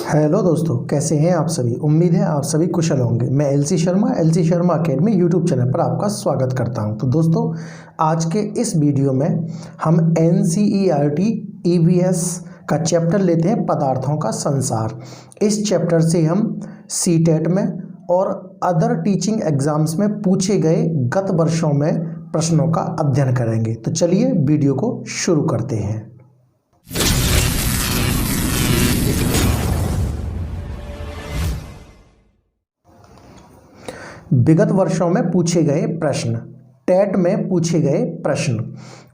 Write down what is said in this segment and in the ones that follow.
Hello दोस्तों, कैसे हैं आप सभी। उम्मीद है आप सभी कुशल होंगे। मैं LC Sharma academy YouTube channel पर आपका स्वागत करता हूं। तो दोस्तों, आज के इस वीडियो में हम एनसीईआरटी ईवीएस का चैप्टर लेते हैं, पदार्थों का संसार। इस चैप्टर से हम सीटेट में और अदर टीचिंग एग्जाम्स में पूछे गए गत वर्षों में प्रश्नों का अध्ययन करेंगे। तो चलिए वीडियो को शुरू करते हैं। विगत वर्षों में पूछे गए प्रश्न, टेट में पूछे गए प्रश्न।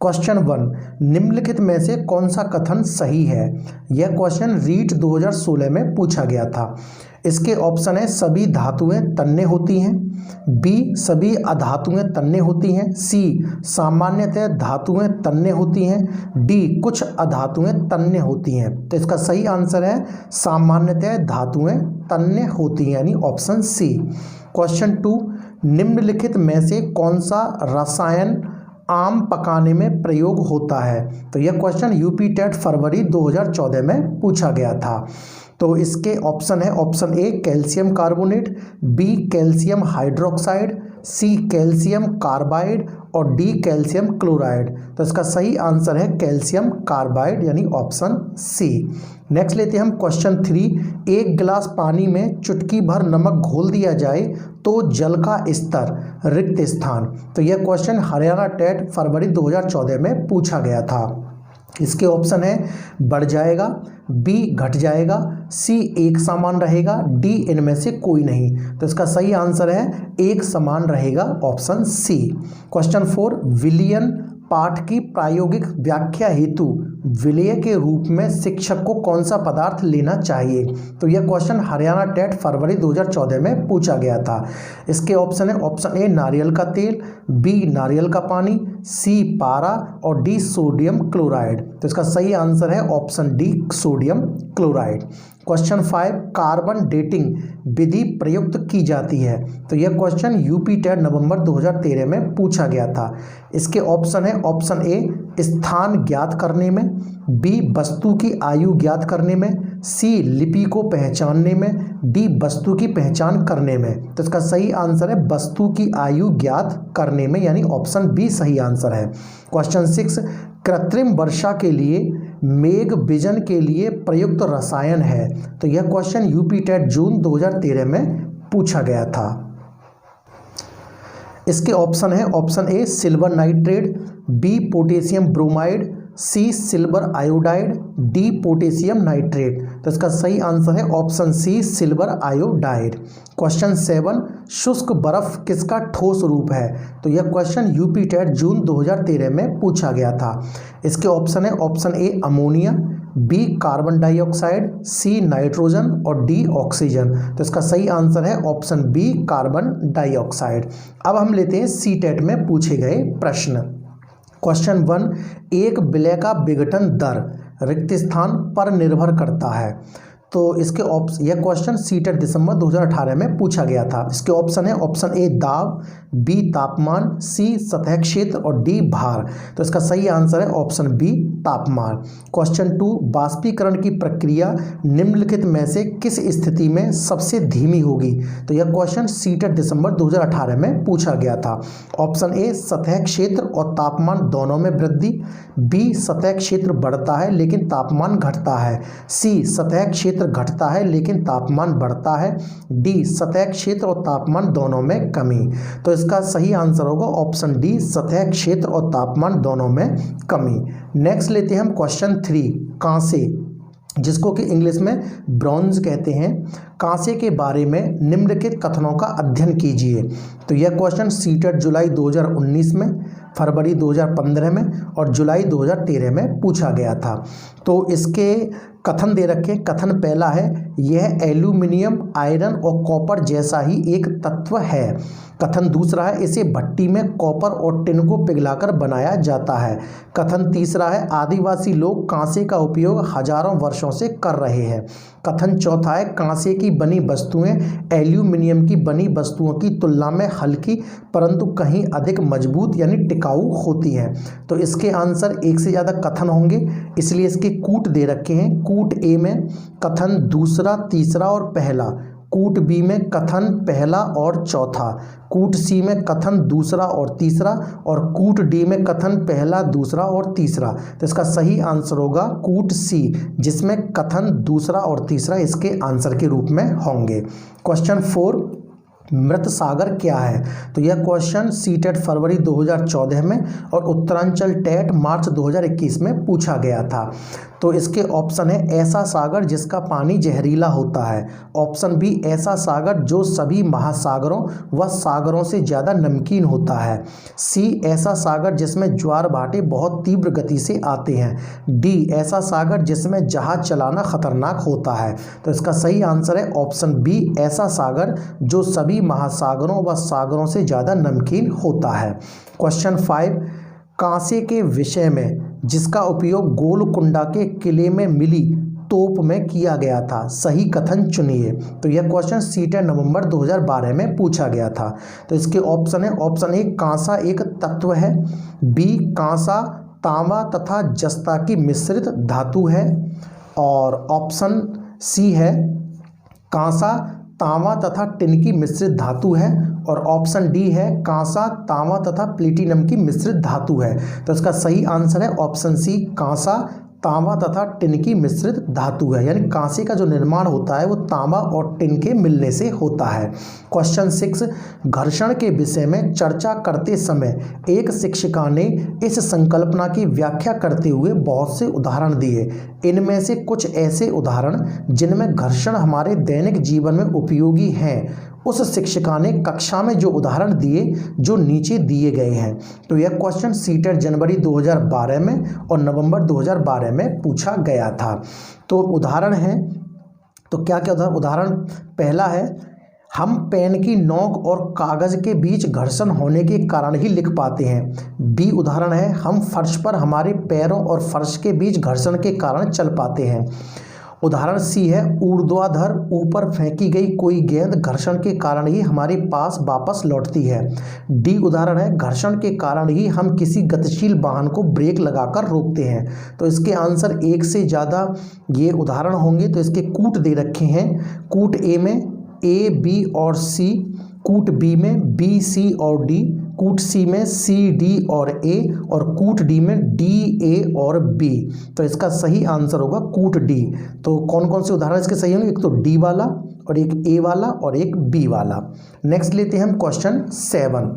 क्वेश्चन 1, निम्नलिखित में से कौन सा कथन सही है। यह क्वेश्चन रीट 2016 में पूछा गया था। इसके ऑप्शन है सभी धातुएं तन्य होती हैं, बी सभी अधातुएं तन्य होती हैं, सी सामान्यतः धातुएं तन्य होती हैं, डी कुछ अधातुएं तन्य होती हैं। तो इसका सही आंसर है सामान्यतः धातुएं तन्य होती हैं, यानी ऑप्शन सी। क्वेश्चन 2, निम्नलिखित में से कौन सा रसायन आम पकाने में प्रयोग होता है। तो यह क्वेश्चन यूपी टेट फरवरी 2014 में पूछा गया था। तो इसके ऑप्शन है option A calcium carbonate, B calcium hydroxide, C calcium carbide और डी कैल्शियम क्लोराइड। तो इसका सही आंसर है कैल्शियम कार्बाइड, यानी ऑप्शन सी। नेक्स्ट लेते हैं हम क्वेश्चन 3, एक गिलास पानी में चुटकी भर नमक घोल दिया जाए तो जल का स्तर रिक्त स्थान। तो यह क्वेश्चन हरियाणा टेट फरवरी 2014 में पूछा गया था। इसके ऑप्शन है बढ़ जाएगा, बी घट जाएगा, सी एक समान रहेगा, डी इनमें से कोई नहीं। तो इसका सही आंसर है एक समान रहेगा, ऑप्शन सी। क्वेश्चन 4, विलयन पाठ की प्रायोगिक व्याख्या हेतु विलय के रूप में शिक्षक को कौन सा पदार्थ लेना चाहिए। तो यह क्वेश्चन हरियाणा टेट फरवरी 2014 में पूछा गया था। इसके ऑप्शन है ऑप्शन ए नारियल का तेल, बी नारियल का पानी, सी पारा और डी सोडियम क्लोराइड। तो इसका सही आंसर है option D sodium chloride. Question 5, carbon dating विधि प्रयुक्त की जाती है। तो यह क्वेश्चन यूपी टेट नवंबर 2013 में पूछा गया था। इसके ऑप्शन है ऑप्शन ए स्थान ज्ञात करने में, बी वस्तु की आयु ज्ञात करने में, सी लिपि को पहचानने में, डी वस्तु की पहचान करने में। तो इसका सही आंसर है वस्तु की आयु ज्ञात करने में, यानी ऑप्शन बी सही आंसर है। क्वेश्चन 6, कृत्रिम वर्षा के लिए मेघ विजन के लिए प्रयुक्त रसायन है। तो यह क्वेश्चन यूपी टेट जून 2013 में पूछा गया था। इसके ऑप्शन है option A silver nitrate, B potassium bromide, C silver iodide, D potassium nitrate. तो इसका सही आंसर है option C silver iodide. Question 7, शुष्क बर्फ किसका ठोस रूप है। तो यह क्वेश्चन यूपी टेट जून 2013 में पूछा गया था। इसके ऑप्शन है option A ammonia, B carbon dioxide, C nitrogen और डी ऑक्सीजन। तो इसका सही आंसर है ऑप्शन बी कार्बन डाइऑक्साइड। अब हम लेते हैं सी टेट में पूछे गए प्रश्न। क्वेश्चन 1, एक विलय का विघटन दर रिक्त स्थान पर निर्भर करता है। तो इसके यह क्वेश्चन सी टेट दिसंबर 2018 में पूछा गया था। इसके ऑप्शन है ऑप्शन ए दाब, बी तापमान, सी सतह क्षेत्र और डी भार। तो इसका सही आंसर है ऑप्शन बी तापमान। क्वेश्चन 2, बाष्पीकरण की प्रक्रिया निम्नलिखित में से किस स्थिति में सबसे धीमी होगी। तो यह क्वेश्चन सी टेट दिसंबर 2018 में पूछा गया था। ऑप्शन ए सतह क्षेत्र और तापमान दोनों में वृद्धि, बी सतह क्षेत्र बढ़ता है लेकिन तापमान घटता है, सी सतह क्षेत्र घटता है लेकिन तापमान बढ़ता है, डी सतह क्षेत्र और तापमान दोनों में कमी। तो इसका सही आंसर होगा ऑप्शन डी सतह क्षेत्र और तापमान दोनों में कमी। नेक्स्ट लेते हैं हम क्वेश्चन 3, कांसे, जिसको कि इंग्लिश में ब्रॉन्ज कहते हैं। कांसे के बारे में निम्नलिखित कथनों का अध्ययन कीजिए। तो यह क्वेश्चन सी टेट जुलाई 2019 में, फरवरी 2015 में और जुलाई 2013 में पूछा गया था। तो इसके कथन दे रखे। कथन पहला है यह एल्यूमिनियम, आयरन और कॉपर जैसा ही एक तत्व है। कथन दूसरा है इसे भट्टी में कॉपर और टिन को पिघलाकर बनाया जाता है। कथन तीसरा है आदिवासी लोग कांसे का उपयोग हजारों वर्षों से कर रहे हैं। कथन चौथा है कांसे की बनी वस्तुएं एल्यूमिनियम की बनी वस्तुओं की तुलना में हल्की परंतु कहीं अधिक मजबूत यानी टिकाऊ टिकाऊ होती हैं। तो इसके आंसर एक से ज़्यादा कथन होंगे, इसलिए इसके कूट दे रखे हैं। कूट ए में कथन दूसरा, तीसरा और पहला, कूट बी में कथन पहला और चौथा, कूट सी में कथन दूसरा और तीसरा, और कूट डी में कथन पहला, दूसरा और तीसरा। तो इसका सही आंसर होगा कूट सी, जिसमें कथन दूसरा और तीसरा इसके आंसर के रूप में होंगे। क्वेश्चन 4, मृत सागर क्या है? तो यह क्वेश्चन सीटेट फरवरी 2014 में और उत्तरांचल टेट मार्च 2021 में पूछा गया था। तो इसके ऑप्शन है ऐसा सागर जिसका पानी जहरीला होता है, ऑप्शन बी ऐसा सागर जो सभी महासागरों व सागरों से ज़्यादा नमकीन होता है, सी ऐसा सागर जिसमें ज्वार भाटे बहुत तीव्र गति से आते हैं, डी ऐसा सागर जिसमें जहाज चलाना खतरनाक होता है। तो इसका सही आंसर है ऑप्शन बी ऐसा सागर जो सभी महासागरों व सागरों से ज़्यादा नमकीन होता है। क्वेश्चन 5, कांसे के विषय में जिसका उपयोग गोलकुंडा के किले में मिली तोप में किया गया था, सही कथन चुनिए। तो यह क्वेश्चन सीटेट नवंबर 2012 में पूछा गया था। तो इसके ऑप्शन है, ऑप्शन ए कांसा एक तत्व है, बी कांसा तांबा तथा जस्ता की मिश्रित धातु है, और ऑप्शन सी है कांसा तांबा तथा टिन की मिश्रित धातु है, और ऑप्शन डी है कांसा तांबा तथा प्लेटिनम की मिश्रित धातु है। तो इसका सही आंसर है ऑप्शन सी कांसा तांबा तथा टिन की मिश्रित धातु है, यानी कांसे का जो निर्माण होता है वो तांबा और टिन के मिलने से होता है। क्वेश्चन 6, घर्षण के विषय में चर्चा करते समय एक शिक्षिका ने इस संकल्पना की व्याख्या करते हुए बहुत से उदाहरण दिए, इनमें से कुछ ऐसे उदाहरण जिनमें घर्षण हमारे दैनिक जीवन में उपयोगी हैं, उस शिक्षिका ने कक्षा में जो उदाहरण दिए जो नीचे दिए गए हैं। तो यह क्वेश्चन सीटेट जनवरी 2012 में और नवंबर 2012 में पूछा गया था। तो उदाहरण है, तो क्या क्या उदाहरण? पहला है, हम पेन की नोक और कागज़ के बीच घर्षण होने के कारण ही लिख पाते हैं। बी उदाहरण है, हम फर्श पर हमारे पैरों और फर्श के बीच घर्षण के कारण चल पाते हैं। उदाहरण सी है, ऊर्ध्वाधर ऊपर फेंकी गई कोई गेंद घर्षण के कारण ही हमारे पास वापस लौटती है। डी उदाहरण है, घर्षण के कारण ही हम किसी गतिशील वाहन को ब्रेक लगाकर रोकते हैं। तो इसके आंसर एक से ज़्यादा ये उदाहरण होंगे। तो इसके कूट दे रखे हैं, कूट ए में ए बी और सी, कूट बी में बी सी और डी, कूट सी में सी डी और ए, और कूट डी में डी ए और बी। तो इसका सही आंसर होगा कूट डी। तो कौन कौन से उदाहरण इसके सही होंगे? एक तो डी वाला और एक ए वाला और एक बी वाला। नेक्स्ट लेते हैं हम क्वेश्चन 7,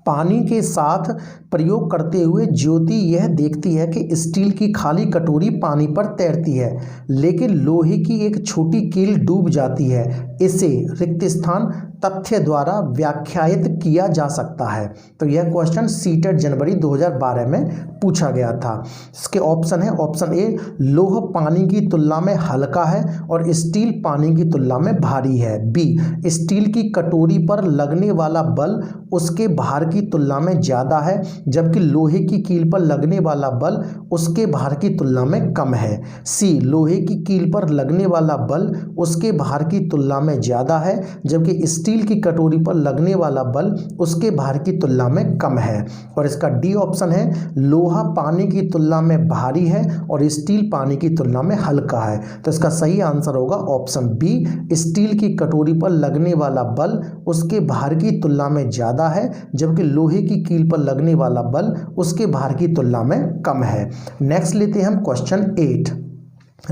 पानी के साथ प्रयोग करते हुए ज्योति यह देखती है कि स्टील की खाली कटोरी पानी पर तैरती है, लेकिन लोहे की एक छोटी कील डूब जाती है। इसे रिक्त स्थान तथ्य द्वारा व्याख्यायित किया जा सकता है। तो यह क्वेश्चन सीटेट जनवरी 2012 में पूछा गया था। इसके ऑप्शन है, ऑप्शन ए लोह पानी की तुलना में हल्का है और स्टील पानी की तुलना में भारी है, बी स्टील की कटोरी पर लगने वाला बल उसके भार की तुलना में ज़्यादा है जबकि लोहे की कील पर लगने वाला बल उसके भार की तुलना में कम है, सी लोहे की कील पर लगने वाला बल उसके भार की तुलना में ज़्यादा है जबकि स्टील की कटोरी पर लगने वाला बल उसके भार की तुलना में कम है, और इसका डी ऑप्शन है लोहा पानी की तुलना में भारी है और स्टील पानी की तुलना में हल्का है। तो इसका सही आंसर होगा ऑप्शन बी स्टील की कटोरी पर लगने वाला बल उसके भार की तुलना में ज़्यादा है जबकि लोहे की कील पर लगने वाला बल उसके भार की तुलना में कम है। नेक्स्ट लेते हैं हम क्वेश्चन 8,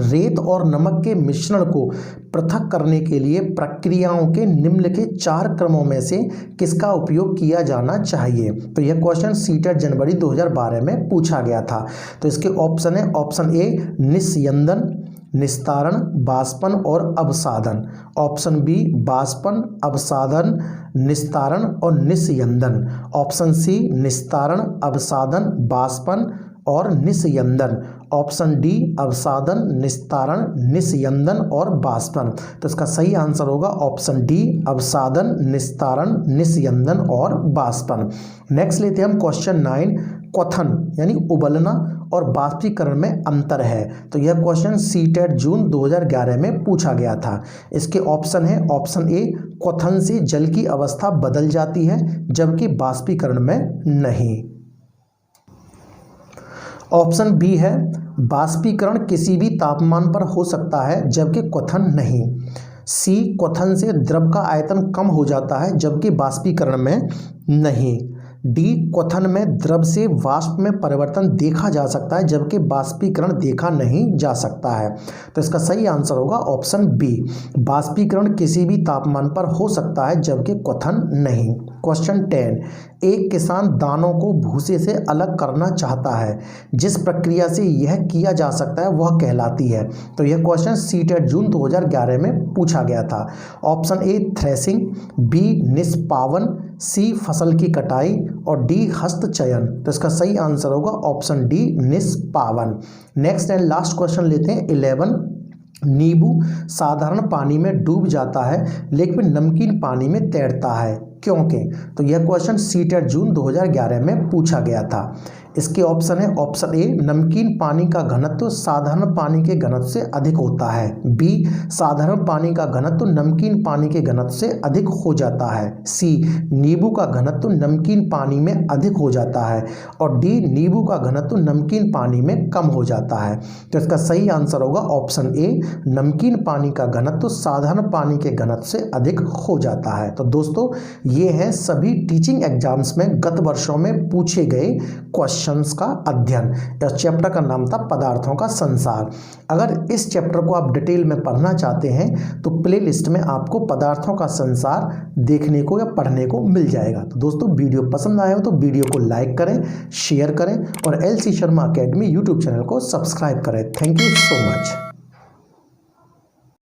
रेत और नमक के मिश्रण को पृथक करने के लिए प्रक्रियाओं के निम्नलिखित 4 क्रमों में से किसका उपयोग किया जाना चाहिए। तो यह क्वेश्चन सीटेट जनवरी 2012 में पूछा गया था। तो इसके ऑप्शन है, ऑप्शन ए निस्यंदन, निस्तारण, बाष्पन और अवसादन, ऑप्शन बी बाष्पन, अवसादन, निस्तारण और निस्यंदन, ऑप्शन सी निस्तारण, अवसादन, बाष्पन और निस्यंदन, ऑप्शन डी अवसादन, निस्तारण, निस्यंदन और बाष्पन। तो इसका सही आंसर होगा ऑप्शन डी अवसादन, निस्तारण, निस्यंदन और बाष्पन। नेक्स्ट लेते हैं हम क्वेश्चन 9, क्वथन यानी उबलना और बाष्पीकरण में अंतर है। तो यह क्वेश्चन सीटेट जून 2011 में पूछा गया था। इसके ऑप्शन है, ऑप्शन ए क्वथन से जल की अवस्था बदल जाती है जबकि बाष्पीकरण में नहीं। ऑप्शन बी है बाष्पीकरण किसी भी तापमान पर हो सकता है जबकि क्वथन नहीं। सी, क्वथन से द्रव का आयतन कम हो जाता है जबकि बाष्पीकरण में नहीं। डी, क्वथन में द्रव से वाष्प में परिवर्तन देखा जा सकता है जबकि बाष्पीकरण देखा नहीं जा सकता है। तो इसका सही आंसर होगा ऑप्शन बी, बाष्पीकरण किसी भी तापमान पर हो सकता है जबकि क्वथन नहीं। क्वेश्चन 10, एक किसान दानों को भूसे से अलग करना चाहता है, जिस प्रक्रिया से यह किया जा सकता है वह कहलाती है। तो यह क्वेश्चन सीटेट जून 2011 में पूछा गया था। ऑप्शन ए थ्रेसिंग, बी निष्पावन, सी फसल की कटाई और डी हस्तचयन। तो इसका सही आंसर होगा ऑप्शन डी निष्पावन। नेक्स्ट एंड लास्ट क्वेश्चन लेते हैं 11, नींबू साधारण पानी में डूब जाता है लेकिन नमकीन पानी में तैरता है क्योंकि? तो यह क्वेश्चन सीटेट जून 2011 में पूछा गया था। इसके ऑप्शन है ऑप्शन ए नमकीन पानी का घनत्व साधारण पानी के घनत्व से अधिक होता है, बी साधारण पानी का घनत्व नमकीन पानी के घनत्व से अधिक हो जाता है, सी नींबू का घनत्व नमकीन पानी में अधिक हो जाता है और डी नींबू का घनत्व नमकीन पानी में कम हो जाता है। तो इसका सही आंसर होगा ऑप्शन ए नमकीन पानी का घनत्व साधारण पानी के घनत्व से अधिक हो जाता है। तो दोस्तों ये है सभी टीचिंग एग्जाम्स में गत वर्षों में पूछे गए क्वेश्चंस का अध्ययन। इस चैप्टर का नाम था पदार्थों का संसार। अगर इस चैप्टर को आप डिटेल में पढ़ना चाहते हैं तो प्लेलिस्ट में आपको पदार्थों का संसार देखने को या पढ़ने को मिल जाएगा। तो दोस्तों वीडियो पसंद आया हो तो वीडियो को लाइक करें, शेयर करें और LC Sharma academy YouTube channel को सब्सक्राइब करें। Thank you so much.